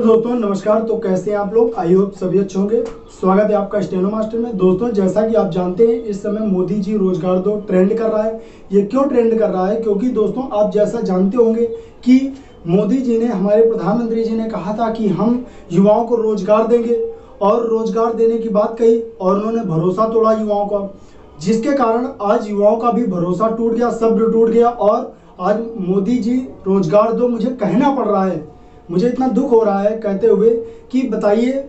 दोस्तों नमस्कार। तो कैसे हैं आप लोग? आई होप सभी अच्छे होंगे। स्वागत है आपका स्टेनो मास्टर में। दोस्तों जैसा कि आप जानते हैं इस समय मोदी जी रोजगार दो ट्रेंड कर रहा है। ये क्यों ट्रेंड कर रहा है? क्योंकि दोस्तों आप जैसा जानते होंगे कि मोदी जी ने, हमारे प्रधानमंत्री जी ने कहा था कि हम युवाओं को रोजगार देंगे और रोजगार देने की बात कही और उन्होंने भरोसा तोड़ा युवाओं का, जिसके कारण आज युवाओं का भी भरोसा टूट गया, सब्र टूट गया और आज मोदी जी रोजगार दो मुझे कहना पड़ रहा है। मुझे इतना दुख हो रहा है कहते हुए कि बताइए,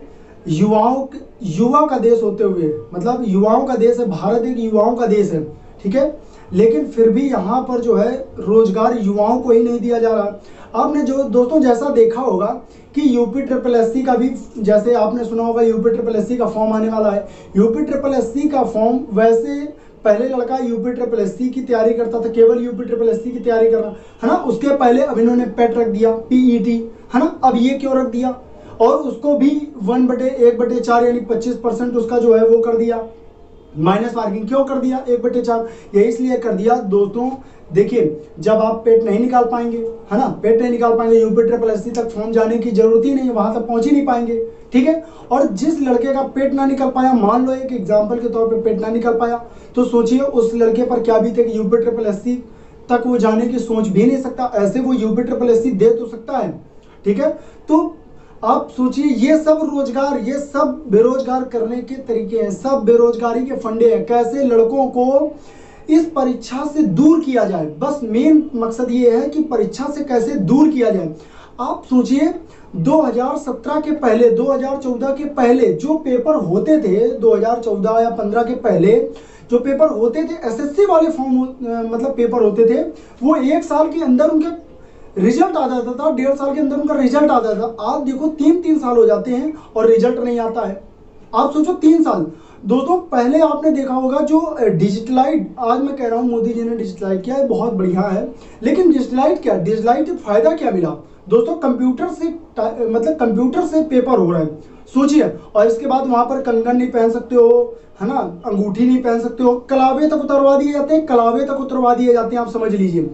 युवा का देश होते हुए, मतलब युवाओं का देश है भारत, एक युवाओं का देश है, ठीक है, लेकिन फिर भी यहाँ पर जो है रोजगार युवाओं को ही नहीं दिया जा रहा। आपने जो दोस्तों जैसा देखा होगा कि यूपी ट्रिपल एससी का भी, जैसे आपने सुना होगा यूपी ट्रिपल एससी का फॉर्म आने वाला है। यूपी ट्रिपल एससी का फॉर्म, वैसे पहले लड़का यूपी ट्रिपल एससी की तैयारी करता था, केवल यूपी ट्रिपल एससी की तैयारी करना है ना। उसके पहले अब इन्होंने पेट रख दिया, पीईटी, है ना। अब ये क्यों रख दिया? और उसको भी 1/1/4 यानी 25% उसका जो है वो कर दिया, माइनस मार्किंग क्यों कर दिया 1/4? ये इसलिए कर दिया दोस्तों, देखिए जब आप पेट नहीं निकाल पाएंगे, है ना, पेट नहीं निकाल पाएंगे, यूपी ट्रिपल एससी तक फॉर्म जाने की जरूरत ही नहीं है, वहां तक पहुंच ही नहीं पाएंगे, ठीक है। और जिस लड़के का पेट ना निकल पाया, मान लो एक एग्जाम्पल के तौर पे पेट ना निकल पाया, तो सोचिए उस लड़के पर क्या बीते कि यूपी ट्रिपल एससी तक वो जाने की सोच भी नहीं सकता। ऐसे वो यूपी ट्रिपल एससी दे तो सकता है, ठीक है। तो आप सोचिए, ये सब रोजगार, ये सब बेरोजगार करने के तरीके हैं, सब बेरोजगारी के फंडे हैं। कैसे लड़कों को इस परीक्षा से दूर किया जाए, बस मेन मकसद ये है कि परीक्षा से कैसे दूर किया जाए। आप सोचिए 2017 के पहले, 2014 के पहले जो पेपर होते थे, 2014 या 15 के पहले जो पेपर होते थे, एसएससी वाले फॉर्म मतलब पेपर होते थे, वो 1 साल के अंदर उनके रिजल्ट आ जाता था, 1.5 साल के अंदर उनका रिजल्ट आता था। आज देखो 3-3 साल हो जाते हैं और रिजल्ट नहीं आता है। आप सोचो 3 साल। दोस्तों पहले आपने देखा होगा जो डिजिटलाइट, आज मैं कह रहा हूं मोदी जी ने डिजिटलाइट किया है, बहुत बढ़िया है, लेकिन डिजिटलाइट क्या, डिजिटलाइट फायदा क्या मिला दोस्तों? कंप्यूटर से, मतलब कंप्यूटर से पेपर हो रहा है, सोचिए। और इसके बाद वहां पर कंगन नहीं पहन सकते हो, है ना, अंगूठी नहीं पहन सकते हो, कलावे तक उतरवा दिए जाते हैं, कलावे तक उतरवा दिए जाते हैं, आप समझ लीजिए।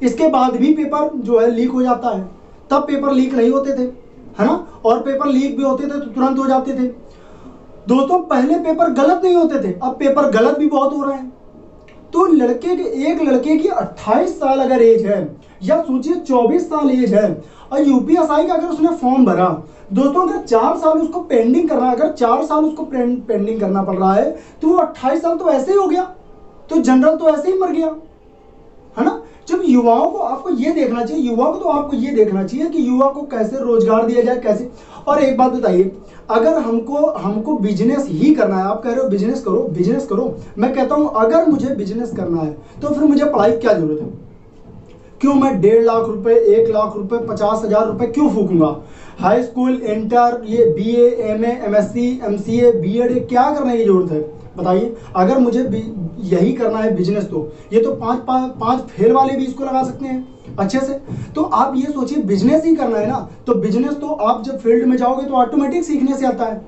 इसके बाद भी पेपर जो है लीक हो जाता है, तब पेपर लीक नहीं होते थे, है ना, और पेपर लीक भी होते थे तो तुरंत हो जाते थे। दोस्तों पहले पेपर गलत नहीं होते थे, अब पेपर गलत भी बहुत हो रहे हैं। तो एक लड़के की 28 साल अगर एज है, या सोचिए 24 साल एज है, और यूपीएसआई का अगर उसने फॉर्म भरा, दोस्तों अगर 4 साल उसको पेंडिंग करना, अगर 4 साल उसको पेंडिंग करना पड़ रहा है, तो वो 28 साल तो ऐसे ही हो गया, तो जनरल तो ऐसे ही मर गया, है ना। जब युवाओं को, आपको ये देखना चाहिए, युवा को तो आपको ये देखना चाहिए कि युवा को कैसे रोजगार दिया जाए, कैसे। और एक बात बताइए, अगर हमको बिजनेस ही करना है, आप कह रहे हो बिजनेस करो, बिजनेस करो, मैं कहता हूं अगर मुझे बिजनेस करना है तो फिर मुझे पढ़ाई की क्या जरूरत है? क्यों मैं 1.5 लाख रुपए, 1 लाख रुपए, 50,000 रुपए क्यों फूकूंगा? हाई स्कूल, इंटर, ये BA, MA, MSc, MCA, BEd क्या करने की जरूरत है बताइए? अगर मुझे यही करना है बिजनेस, तो ये तो 5 फेल वाले भी इसको लगा सकते हैं अच्छे से। तो आप ये सोचिए, बिजनेस ही करना है ना, तो बिजनेस तो आप जब फील्ड में जाओगे तो ऑटोमेटिक सीखने से आता है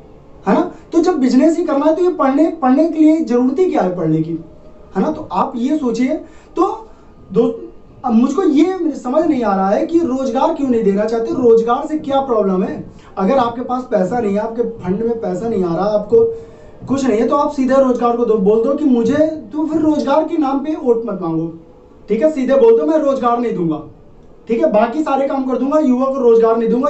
ना। तो जब बिजनेस ही करना है तो ये पढ़ने के लिए जरूरत ही क्या है पढ़ने की, है ना। तो आप ये सोचिए। तो दोस्त, अब मुझको ये समझ नहीं आ रहा है कि रोजगार क्यों नहीं देना चाहते, रोजगार से क्या प्रॉब्लम है? अगर आपके पास पैसा नहीं है, आपके फंड में पैसा नहीं आ रहा, आपको कुछ नहीं है, तो आप सीधे रोजगार को बोल दो कि मुझे, तो फिर रोजगार के नाम पे वोट मत मांगो, ठीक है। सीधे बोल दो मैं रोजगार नहीं दूंगा, ठीक है, बाकी सारे काम कर दूंगा, युवा को रोजगार नहीं दूंगा,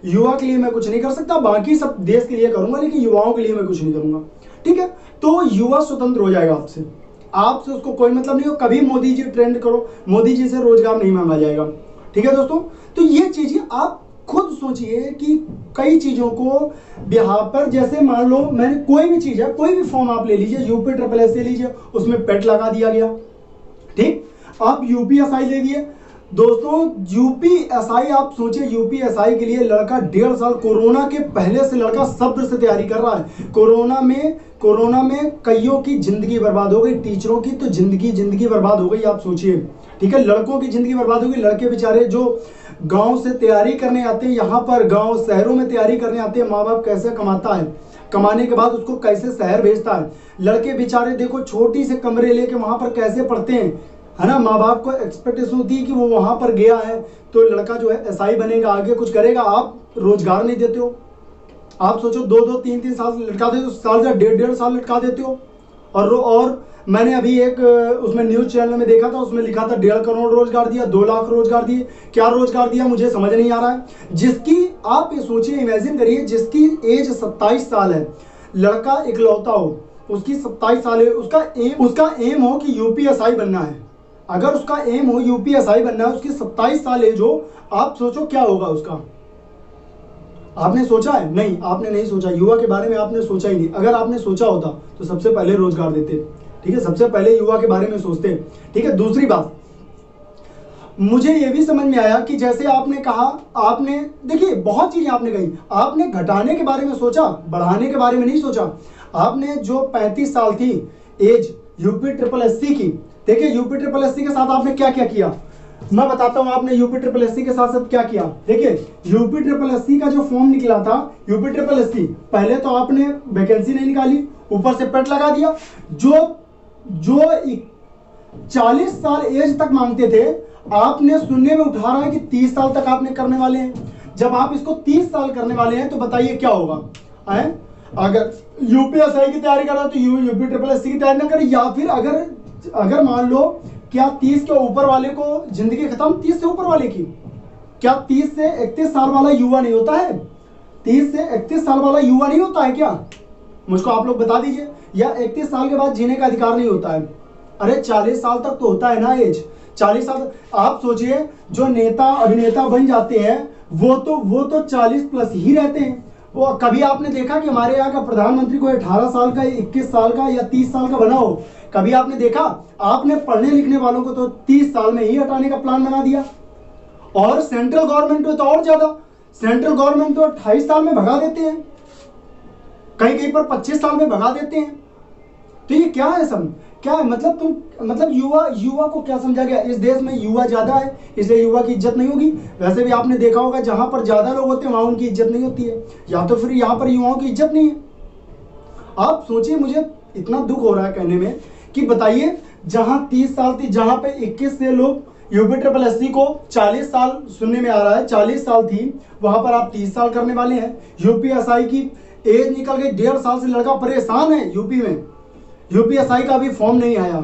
युवा के लिए मैं कुछ नहीं कर सकता, बाकी सब देश के लिए करूंगा, लेकिन युवाओं के लिए मैं कुछ नहीं करूंगा, ठीक है। तो युवा स्वतंत्र हो जाएगा आपसे उसको कोई मतलब नहीं हो। कभी मोदी जी ट्रेंड करो, मोदी जी से रोजगार नहीं मांगा जाएगा, ठीक है दोस्तों। तो ये चीजें आप खुद सोचिए कि कई चीजों को बिहार पर, जैसे मान लो मैंने कोई भी चीज है, कोई भी फॉर्म आप ले लीजिए, यूपी ट्रिपल एस ले लीजिए, उसमें पेट लगा दिया गया, ठीक। आप यूपीएसआई ले लिए दोस्तों, यूपीएसआई आप सोचिए, यूपीएसआई के लिए लड़का 1.5 साल, कोरोना के पहले से लड़का सब्र से तैयारी कर रहा है। कोरोना में कईयों की जिंदगी बर्बाद हो गई, टीचरों की तो जिंदगी बर्बाद हो गई, आप सोचिए, ठीक है। लड़कों की जिंदगी बर्बाद हो गई, लड़के बेचारे जो गांव से तैयारी करने आते हैं, यहाँ पर गांव शहरों में तैयारी करने आते हैं, माँ बाप कैसे कमाता है, कमाने के बाद उसको कैसे शहर भेजता है। लड़के बेचारे देखो छोटी से कमरे लेके वहां पर कैसे पढ़ते हैं, है ना। माँ बाप को एक्सपेक्टेशन होती है कि वो वहां पर गया है तो लड़का जो है एसआई बनेगा, आगे कुछ करेगा। आप रोजगार नहीं देते हो। आप सोचो 2-2 3-3 साल लटका देते हो, साल से 1.5-1.5 साल लटका देते हो। और मैंने अभी एक उसमें न्यूज चैनल में देखा था, उसमें लिखा था 1.5 करोड़ रोजगार दिया, 2 लाख रोजगार दिए। क्या रोजगार दिया मुझे समझ नहीं आ रहा है। जिसकी आप ये सोचिए, इमेजिन करिए, जिसकी एज 27 साल है, लड़का इकलौता हो, उसकी 27 साल है, उसका एम हो कि यूपीएसआई बनना है। अगर उसका एम हो यूपीएसआई बनना है, उसकी 27 साल एज हो, आप सोचो क्या होगा उसका। आपने सोचा है? नहीं, आपने नहीं सोचा। युवा के बारे में आपने सोचा ही नहीं। अगर आपने सोचा होता तो सबसे पहले रोजगार देते, ठीक है, सबसे पहले युवा के बारे में सोचते, ठीक है। दूसरी बात, मुझे यह भी समझ में आया कि जैसे आपने कहा, आपने देखिए बहुत चीजें आपने कही, आपने घटाने के बारे में सोचा, बढ़ाने के बारे में नहीं सोचा। आपने जो 35 साल थी एज यूपी ट्रिपल एससी की, देखिए यूपी ट्रिपल एससी के साथ आपने क्या क्या किया, मैं बताता हूं आपने यूपी ट्रिपल एससी के साथ साथ क्या किया। देखिए यूपी ट्रिपल एससी का जो फॉर्म निकला था, यूपी ट्रिपल एससी, पहले तो आपने वैकेंसी नहीं निकाली, ऊपर से पेट लगा दिया। जो 40 साल एज तक मांगते थे, आपने सुनने में उठा रहा है कि 30 साल तक आपने करने वाले हैं। जब आप इसको 30 साल करने वाले हैं तो बताइए क्या होगा। अगर यूपीएसआई की तैयारी कर रहा है तो यूपी ट्रिपल एससी की तैयारी ना करे, या फिर अगर मान लो क्या 30 के ऊपर वाले को जिंदगी खत्म, 30 से ऊपर वाले की, क्या 30 से 31 साल वाला युवा नहीं होता है? 30 से 31 साल वाला युवा नहीं होता है क्या? मुझको आप लोग बता दीजिए। या 31 साल के बाद जीने का अधिकार नहीं होता है? अरे 40 साल तक तो होता है ना एज। 40 साल आप सोचिए, जो नेता अभिनेता बन जाते हैं वो तो 40 प्लस ही रहते हैं। वो कभी आपने देखा कि हमारे यहाँ का प्रधानमंत्री कोई 18 साल का, 21 साल का या 30 साल का बना हो? कभी आपने देखा? आपने पढ़ने लिखने वालों को तो 30 साल में ही हटाने का प्लान बना दिया। और सेंट्रल गवर्नमेंट तो और ज्यादा, सेंट्रल गवर्नमेंट तो 28 साल में भगा देते हैं, कहीं कहीं पर 25 साल में भगा देते हैं। तो ये क्या है सब? क्या है मतलब युवा को क्या समझा गया? इस देश में युवा ज्यादा है इसलिए युवा की इज्जत नहीं होगी। वैसे भी आपने देखा होगा जहां पर ज्यादा लोग होते हैं वहां उनकी इज्जत नहीं होती है, या तो फिर यहां पर युवाओं की इज्जत नहीं है। आप सोचिए, मुझे इतना दुख हो रहा है कहने में कि बताइए, जहां 30 साल थी, जहां पे 21 से लोग यूपी ट्रिपल एससी को 40 साल सुनने में आ रहा है, 40 साल थी, वहां पर आप 30 साल करने वाले हैं। यूपीएसआई की एज निकल गई, 1.5 साल से लड़का परेशान है यूपी में। यूपीएसआई का भी फॉर्म नहीं आया,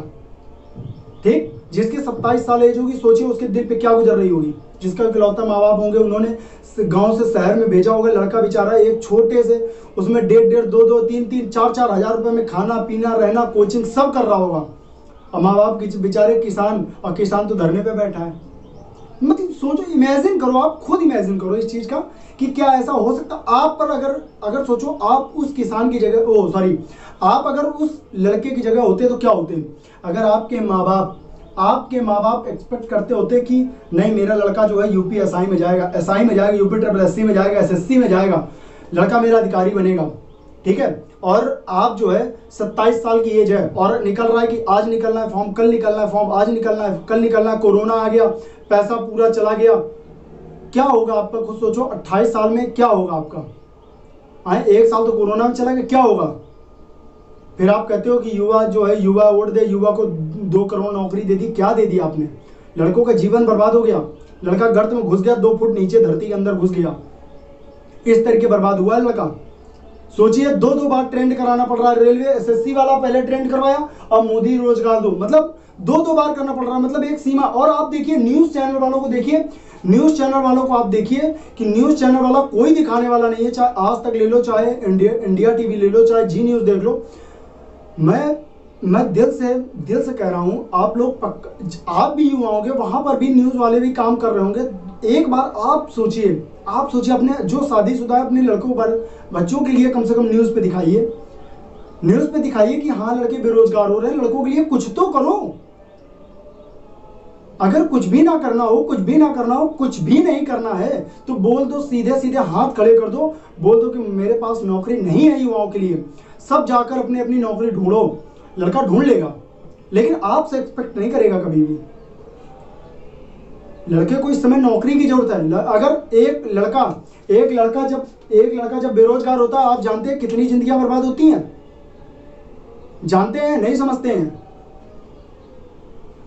ठीक। जिसकी 27 साल एज होगी, सोचिए उसके दिल पे क्या गुजर रही होगी। जिसका इकलौता माँ बाप होंगे, उन्होंने गांव से शहर में भेजा होगा, लड़का बेचारा एक छोटे से, उसमें 1.5-1.5, 2-2, 3-3, 4-4 हजार रुपए में खाना पीना रहना कोचिंग सब कर रहा होगा। और माँ बाप बेचारे किसान, और किसान तो धरने पे बैठा है। मतलब सोचो, इमेजिन करो, आप खुद इमेजिन करो इस चीज का कि क्या ऐसा हो सकता। आप पर अगर सोचो, आप उस किसान की जगह, आप अगर उस लड़के की जगह होते तो क्या होते? अगर आपके माँ बाप एक्सपेक्ट करते होते कि नहीं, मेरा लड़का जो है यूपीएसआई में जाएगा, एसआई में जाएगा, यूपी ट्रिपल एससी में जाएगा, एसएससी में जाएगा, लड़का मेरा अधिकारी बनेगा, ठीक है। और आप जो है 27 साल की एज है और निकल रहा है कि आज निकलना है फॉर्म, कल निकलना है फॉर्म, आज निकलना है, कल निकलना है, कोरोना आ गया, पैसा पूरा चला गया। क्या होगा आपका? खुद सोचो, 28 साल में क्या होगा आपका? 1 साल तो कोरोना में चला गया, क्या होगा? फिर आप कहते हो कि युवा जो है, युवा वोट दे, युवा को 2 करोड़ नौकरी दे दी। क्या दे दी आपने? लड़कों का जीवन बर्बाद हो गया। लड़का गर्त में घुस गया, 2 फुट नीचे धरती के अंदर घुस गया, इस तरीके बर्बाद हुआ है लड़का। सोचिए, 2-2 बार ट्रेंड कराना पड़ रहा है। रेलवे एसएससी वाला पहले ट्रेंड करवाया और मोदी रोजगार दो, मतलब 2-2 बार करना पड़ रहा है, मतलब एक सीमा। और आप देखिए न्यूज चैनल वालों को, देखिए न्यूज चैनल वालों को, आप देखिए कि न्यूज चैनल वाला कोई दिखाने वाला नहीं है। चाहे आज तक ले लो, चाहे इंडिया टीवी ले लो, चाहे जी न्यूज देख लो। मैं दिल से कह रहा हूं, आप लोग आप भी युवा होंगे, वहां पर भी न्यूज वाले भी काम कर रहे होंगे। एक बार आप सोचिए अपने जो शादीशुदा है अपने लड़कों पर, बच्चों के लिए कम से कम न्यूज पे दिखाइए कि हाँ, लड़के बेरोजगार हो रहे हैं, लड़कों के लिए कुछ तो करो। अगर कुछ भी ना करना हो, कुछ भी नहीं करना है तो बोल दो, सीधे हाथ खड़े कर दो, बोल दो कि मेरे पास नौकरी नहीं है युवाओं के लिए। सब जाकर अपनी नौकरी ढूंढो, लड़का ढूंढ लेगा, लेकिन आपसे एक्सपेक्ट नहीं करेगा कभी भी। लड़के को इस समय नौकरी की जरूरत है। अगर एक लड़का जब बेरोजगार होता है, आप जानते हैं कितनी जिंदगियां बर्बाद होती हैं? जानते हैं? नहीं समझते हैं?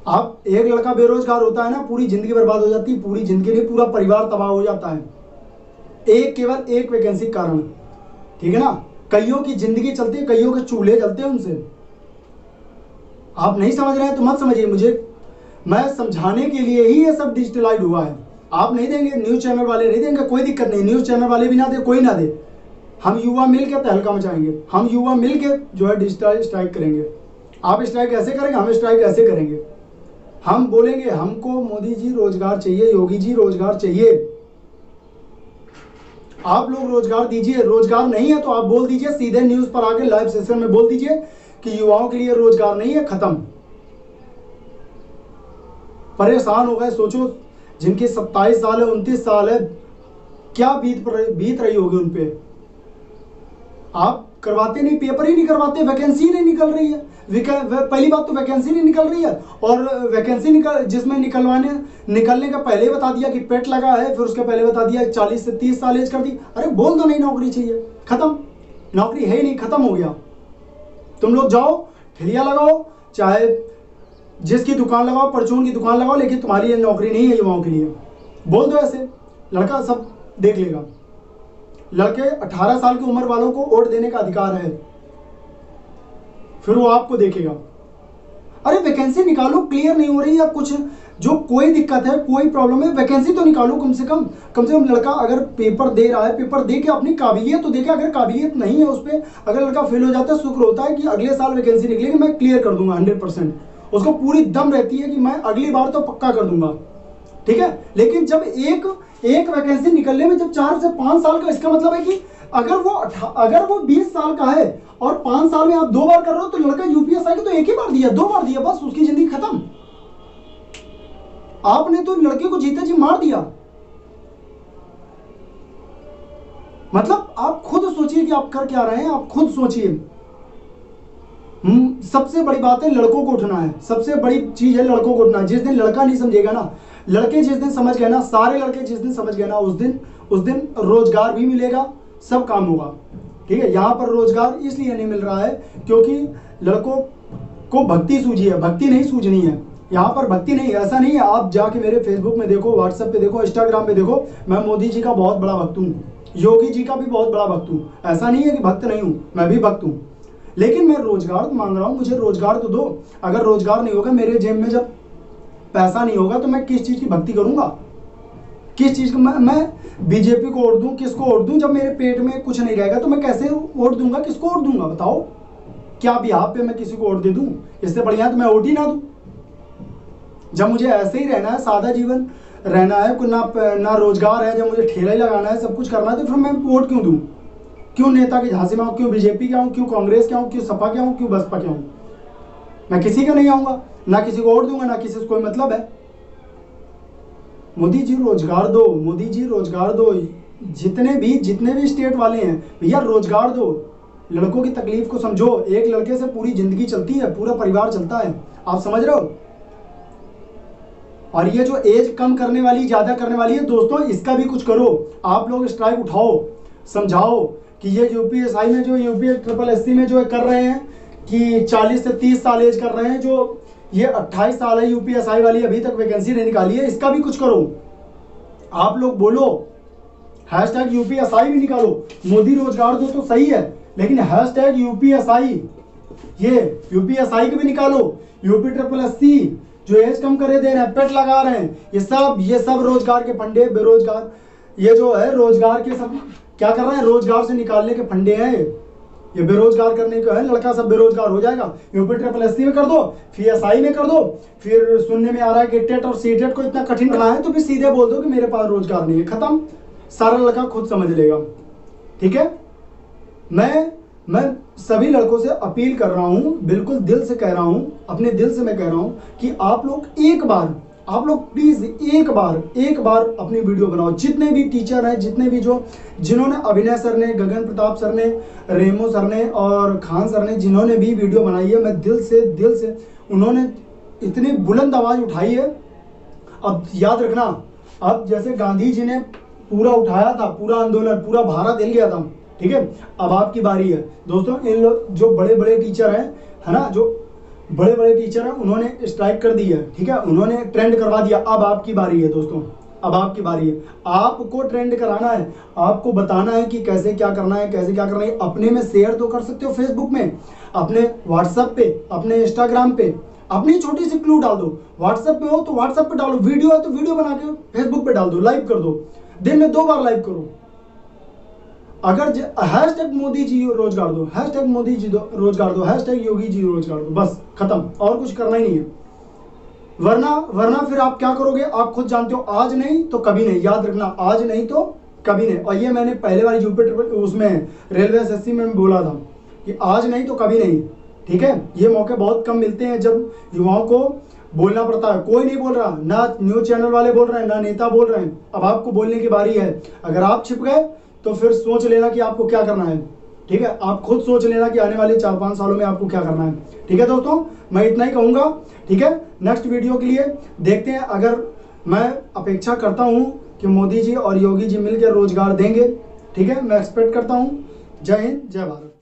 आप एक लड़का बेरोजगार होता है ना, पूरी जिंदगी बर्बाद हो जाती है, पूरी जिंदगी नहीं पूरा परिवार तबाह हो जाता है, केवल एक वैकेंसी के कारण। ठीक है ना, कईयों की जिंदगी चलती है, कईयों के चूल्हे जलते हैं उनसे। आप नहीं समझ रहे हैं तो मत समझिए, मुझे मैं समझाने के लिए ही ये सब डिजिटलाइज हुआ है। आप नहीं देंगे, न्यूज चैनल वाले नहीं देंगे, कोई दिक्कत नहीं, न्यूज चैनल वाले भी ना दे, कोई ना दे, हम युवा मिल के तहलका मचाएंगे, हम युवा मिल के जो है डिजिटल स्ट्राइक करेंगे। आप स्ट्राइक ऐसे करेंगे, हम स्ट्राइक ऐसे करेंगे। हम बोलेंगे हमको मोदी जी रोजगार चाहिए, योगी जी रोजगार चाहिए, आप लोग रोजगार दीजिए। रोजगार नहीं है तो आप बोल दीजिए, सीधे न्यूज पर आके लाइव सेशन में बोल दीजिए कि युवाओं के लिए रोजगार नहीं है, खत्म। परेशान हो गए, सोचो जिनकी 27 साल है, 29 साल है, क्या बीत रही होगी उन पे। आप करवाते नहीं, पेपर ही नहीं करवाते, वैकेंसी नहीं निकल रही है। पहली बात तो वैकेंसी नहीं निकल रही है, और वैकेंसी जिसमें निकलने का पहले ही बता दिया कि पेट लगा है, फिर उसके पहले बता दिया 40 से 30 साल एज कर दी। अरे बोल दो नहीं नौकरी चाहिए, खत्म, नौकरी है ही नहीं, खत्म हो गया। तुम लोग जाओ ठेलिया लगाओ, चाहे जिसकी दुकान लगाओ, परचून की दुकान लगाओ, लेकिन तुम्हारी ये नौकरी नहीं है युवाओं के लिए। बोल दो ऐसे, लड़का सब देख लेगा। लड़के 18 साल की उम्र वालों को वोट देने का अधिकार है, फिर वो आपको देखेगा। अरे वैकेंसी निकालो, क्लियर नहीं हो रही है कुछ, जो कोई दिक्कत है, कोई प्रॉब्लम है, वैकेंसी तो निकालो कम से कम लड़का अगर पेपर दे रहा है, पेपर दे के अपनी काबिलियत तो देखे। अगर काबिलियत नहीं है उस पर, अगर लड़का फेल हो जाता है, शुक्र होता है कि अगले साल वैकेंसी निकलेगी, मैं क्लियर कर दूंगा 100%। उसको पूरी दम रहती है कि मैं अगली बार तो पक्का कर दूंगा, ठीक है। लेकिन जब एक वैकेंसी निकलने में जब 4 से 5 साल का, इसका मतलब है कि अगर वो 20 साल का है और 5 साल में आप 2 बार कर रहे हो, तो लड़का यूपीएसआई को तो एक ही बार दिया, 2 बार दिया, बस उसकी जिंदगी खत्म। आपने तो लड़के को जीते जी मार दिया। मतलब आप खुद सोचिए कि आप कर क्या रहे हैं, आप खुद सोचिए। सबसे बड़ी बात है लड़कों को उठना है, सबसे बड़ी चीज है लड़कों को उठना है। जिस दिन लड़का नहीं समझेगा ना, लड़के जिस दिन समझ गए ना, सारे लड़के जिस दिन समझ गए ना, उस दिन रोजगार भी मिलेगा, सब काम होगा, ठीक है। यहाँ पर रोजगार इसलिए नहीं मिल रहा है क्योंकि लड़कों को भक्ति सूझी है, भक्ति नहीं सूझनी है। यहाँ पर भक्ति नहीं, ऐसा नहीं है। आप जाके मेरे फेसबुक में देखो, व्हाट्सएप पे देखो, इंस्टाग्राम पे देखो, मैं मोदी जी का बहुत बड़ा भक्त हूँ, योगी जी का भी बहुत बड़ा भक्त हूँ। ऐसा नहीं है कि भक्त नहीं हूँ, मैं भी भक्त हूँ, लेकिन मैं रोजगार मांग रहा हूँ, मुझे रोजगार तो दो। अगर रोजगार नहीं होगा, मेरे जेब में जब पैसा नहीं होगा, तो मैं किस चीज की भक्ति करूंगा, किस चीज को मैं बीजेपी को वोट दूं, किसको वोट दूं? जब मेरे पेट में कुछ नहीं रहेगा तो मैं कैसे वोट दूंगा, किसको वोट दूंगा बताओ? क्या अभी यहाँ पे मैं किसी को वोट दे दूं? इससे बढ़िया तो मैं वोट ही ना दूं। जब मुझे ऐसे ही रहना है, सादा जीवन रहना है, ना रोजगार है, जब मुझे ठेला ही लगाना है, सब कुछ करना है, तो फिर मैं वोट क्यों दूं? क्यों नेता के झांसे में आऊं? क्यों बीजेपी के आऊं? क्यों कांग्रेस के आऊं? क्यों सपा के आऊं? क्यों बसपा के आऊं? मैं किसी का नहीं आऊंगा, ना किसी को वोट दूंगा, ना किसी से कोई मतलब है। मोदी जी रोजगार दो, मोदी जी रोजगार दो। जितने भी स्टेट वाले हैं, भैया रोजगार दो, लड़कों की तकलीफ को समझो। एक लड़के से पूरी जिंदगी चलती है, पूरा परिवार चलता है, आप समझ रहे हो? और ये जो एज कम करने वाली, ज्यादा करने वाली है, दोस्तों इसका भी कुछ करो। आप लोग स्ट्राइक उठाओ, समझाओ कि ये यूपीएसआई में जो SSSC में जो कर रहे हैं कि 40 से 30 साल एज कर रहे हैं, जो ये 28 साल है यूपीएसआई वाली, अभी तक वैकेंसी नहीं निकाली है, इसका भी कुछ करो। आप लोग बोलो, हैशटैग यूपीएसआई भी निकालो। मोदी रोजगार दो तो सही है, लेकिन हैशटैग यूपीएसआई, ये यूपीएसआई को भी निकालो। SSSC जो एज कम करे दे रहे हैं, पेट लगा रहे हैं, ये सब रोजगार के फंडे, बेरोजगार, ये जो है रोजगार के सब क्या कर रहे हैं, रोजगार से निकालने के फंडे हैं। ये बेरोजगार करने का है, लड़का सब बेरोजगार हो जाएगा। SSSC में कर दो, फिर SI में कर दो, फिर सुनने में आ रहा है कि टेट और सीटेट को इतना कठिन बना है, तो फिर सीधे बोल दो कि मेरे पास रोजगार नहीं है, खत्म, सारा लड़का खुद समझ लेगा, ठीक है। मैं सभी लड़कों से अपील कर रहा हूं, बिल्कुल दिल से कह रहा हूं, अपने दिल से मैं कह रहा हूं कि आप लोग प्लीज एक बार अपनी वीडियो बनाओ। जितने भी टीचर हैं, जितने भी जिन्होंने, अभिनय सर ने, गगन प्रताप सर ने, रेमो सर ने और खान सर ने, जिन्होंने भी वीडियो बनाई है, मैं दिल से उन्होंने इतनी बुलंद आवाज उठाई है। अब याद रखना, अब जैसे गांधी जी ने पूरा उठाया था, पूरा आंदोलन, पूरा भारत हिल गया था, ठीक है, अब आपकी बारी है दोस्तों। इन लोग जो बड़े बड़े टीचर हैं, है ना, जो बड़े बड़े टीचर हैं, उन्होंने स्ट्राइक कर दी है, ठीक है, उन्होंने ट्रेंड करवा दिया। अब आपकी बारी है दोस्तों, अब आपकी बारी है, आपको ट्रेंड कराना है, आपको बताना है कि कैसे क्या करना है, कैसे क्या करना है। अपने में शेयर तो कर सकते हो फेसबुक में, अपने व्हाट्सएप पे, अपने इंस्टाग्राम पे अपनी छोटी सी क्लू डाल दो। व्हाट्सएप पे हो तो व्हाट्सएप पे डालो, वीडियो है तो वीडियो बना के फेसबुक पे डाल दो, लाइव कर दो, दिन में 2 बार लाइव करो। अगर हैशटैग मोदी जी रोजगार दो, हैशटैग मोदी जी रोजगार दो, हैशटैग योगी जी रोजगार दो, बस खत्म, और कुछ करना ही नहीं है। वरना फिर आप क्या करोगे, आप खुद जानते हो, आज नहीं तो कभी नहीं, याद रखना, आज नहीं तो कभी नहीं। और ये मैंने पहले वाली यूपी उसमें रेलवे एसएससी में बोला था कि आज नहीं तो कभी नहीं, ठीक है। ये मौके बहुत कम मिलते हैं जब युवाओं को बोलना पड़ता है। कोई नहीं बोल रहा, ना न्यूज चैनल वाले बोल रहे हैं, ना नेता बोल रहे हैं। अब आपको बोलने की बारी है। अगर आप छिप गए तो फिर सोच लेना कि आपको क्या करना है, ठीक है। आप खुद सोच लेना कि आने वाले 4-5 सालों में आपको क्या करना है, ठीक है दोस्तों। मैं इतना ही कहूंगा, ठीक है। नेक्स्ट वीडियो के लिए देखते हैं। अगर मैं अपेक्षा करता हूं कि मोदी जी और योगी जी मिलकर रोजगार देंगे, ठीक है, मैं एक्सपेक्ट करता हूं। जय हिंद, जय भारत।